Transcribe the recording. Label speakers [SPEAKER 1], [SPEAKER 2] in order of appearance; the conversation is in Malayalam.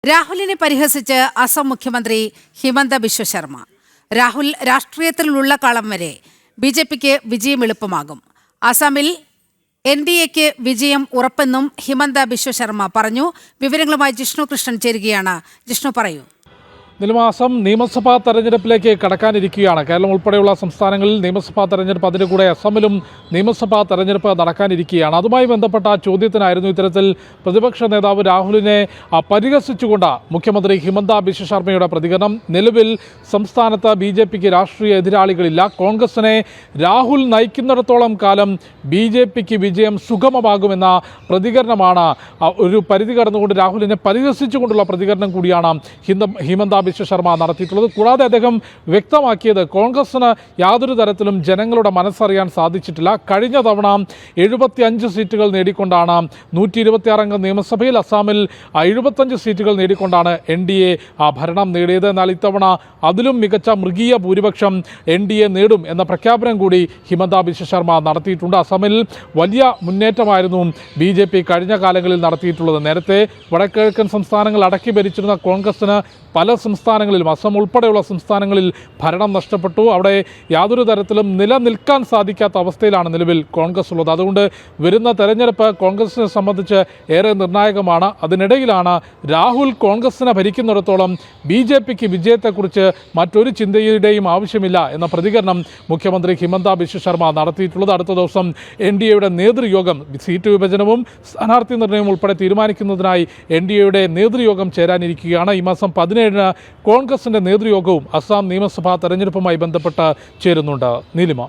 [SPEAKER 1] രാഹുലിനെ പരിഹസിച്ച് അസം മുഖ്യമന്ത്രി ഹിമന്ത ബിശ്വ ശർമ്മ. രാഹുൽ രാഷ്ട്രീയത്തിലുള്ള കളം വരെ ബിജെപിക്ക് വിജയം എളുപ്പമാകും. അസമിൽ NDAക്ക് വിജയം ഉറപ്പെന്നും ഹിമന്ത ബിശ്വ ശർമ്മ പറഞ്ഞു. വിവരങ്ങളുമായി ജിഷ്ണു കൃഷ്ണൻ ചേരുകയാണ്. ജിഷ്ണു, പറയൂ.
[SPEAKER 2] അസം നിയമസഭാ തെരഞ്ഞെടുപ്പിലേക്ക് കടക്കാനിരിക്കുകയാണ്. കേരളം ഉൾപ്പെടെയുള്ള സംസ്ഥാനങ്ങളിൽ നിയമസഭാ തെരഞ്ഞെടുപ്പ്, അതിൻ്റെ കൂടെ അസമിലും നിയമസഭാ തെരഞ്ഞെടുപ്പ് നടക്കാനിരിക്കുകയാണ്. അതുമായി ബന്ധപ്പെട്ട ചോദ്യത്തിനായിരുന്നു ഇത്തരത്തിൽ പ്രതിപക്ഷ നേതാവ് രാഹുലിനെ പരിഹസിച്ചുകൊണ്ട് മുഖ്യമന്ത്രി ഹിമന്ത ബിശ്വ ശർമ്മയുടെ പ്രതികരണം. നിലവിൽ സംസ്ഥാനത്ത് BJPക്ക് രാഷ്ട്രീയ എതിരാളികളില്ല. കോൺഗ്രസിനെ രാഹുൽ നയിക്കുന്നിടത്തോളം കാലം BJPക്ക് വിജയം സുഗമമാകുമെന്ന പ്രതികരണമാണ്. ഒരു പരിധി കടന്നുകൊണ്ട് രാഹുലിനെ പരിഹസിച്ചുകൊണ്ടുള്ള പ്രതികരണം കൂടിയാണ് ഹിമന്ത ബിശ്വ ശർമ്മ നടത്തിയിട്ടുള്ളത്. കൂടാതെ അദ്ദേഹം വ്യക്തമാക്കിയത് കോൺഗ്രസിന് യാതൊരു തരത്തിലും ജനങ്ങളുടെ മനസ്സറിയാൻ സാധിച്ചിട്ടില്ല. കഴിഞ്ഞ തവണ 75 സീറ്റുകൾ നേടിക്കൊണ്ടാണ് 126 അംഗ നിയമസഭയിൽ അസാമിൽ 75 സീറ്റുകൾ നേടിക്കൊണ്ടാണ് NDA ഭരണം നേടിയത്. എന്നാൽ ഇത്തവണ അതിലും മികച്ച മൃഗീയ ഭൂരിപക്ഷം NDA നേടും എന്ന പ്രഖ്യാപനം കൂടി ഹിമന്ത ബിശ്വ ശർമ്മ നടത്തിയിട്ടുണ്ട്. അസമിൽ വലിയ മുന്നേറ്റമായിരുന്നു BJP കഴിഞ്ഞ കാലങ്ങളിൽ നടത്തിയിട്ടുള്ളത്. നേരത്തെ വടക്കിഴക്കൻ സംസ്ഥാനങ്ങൾ അടക്കി ഭരിച്ചിരുന്ന കോൺഗ്രസിന് പല സംസ്ഥാനങ്ങളിലും, അസം ഉൾപ്പെടെയുള്ള സംസ്ഥാനങ്ങളിൽ ഭരണം നഷ്ടപ്പെട്ടു. അവിടെ യാതൊരു തരത്തിലും നിലനിൽക്കാൻ സാധിക്കാത്ത അവസ്ഥയിലാണ് നിലവിൽ കോൺഗ്രസ് ഉള്ളത്. അതുകൊണ്ട് വരുന്ന തെരഞ്ഞെടുപ്പ് കോൺഗ്രസിനെ സംബന്ധിച്ച് ഏറെ നിർണായകമാണ്. അതിനിടയിലാണ് രാഹുൽ കോൺഗ്രസിനെ ഭരിക്കുന്നിടത്തോളം BJPക്ക് വിജയത്തെക്കുറിച്ച് മറ്റൊരു ചിന്തയുടെയും ആവശ്യമില്ല എന്ന പ്രതികരണം മുഖ്യമന്ത്രി ഹിമന്ത ബിശ്വ ശർമ്മ നടത്തിയിട്ടുള്ളത്. അടുത്ത ദിവസം NDAയുടെ നേതൃയോഗം, സീറ്റ് വിഭജനവും സ്ഥാനാർത്ഥി നിർണയവും ഉൾപ്പെടെ തീരുമാനിക്കുന്നതിനായി NDAയുടെ നേതൃയോഗം ചേരാനിരിക്കുകയാണ്. ഈ മാസം 17 കോൺഗ്രസിന്റെ നേതൃയോഗവും അസം നിയമസഭാ തെരഞ്ഞെടുപ്പുമായി ബന്ധപ്പെട്ട് ചേരുന്നുണ്ട്. നീലിമ.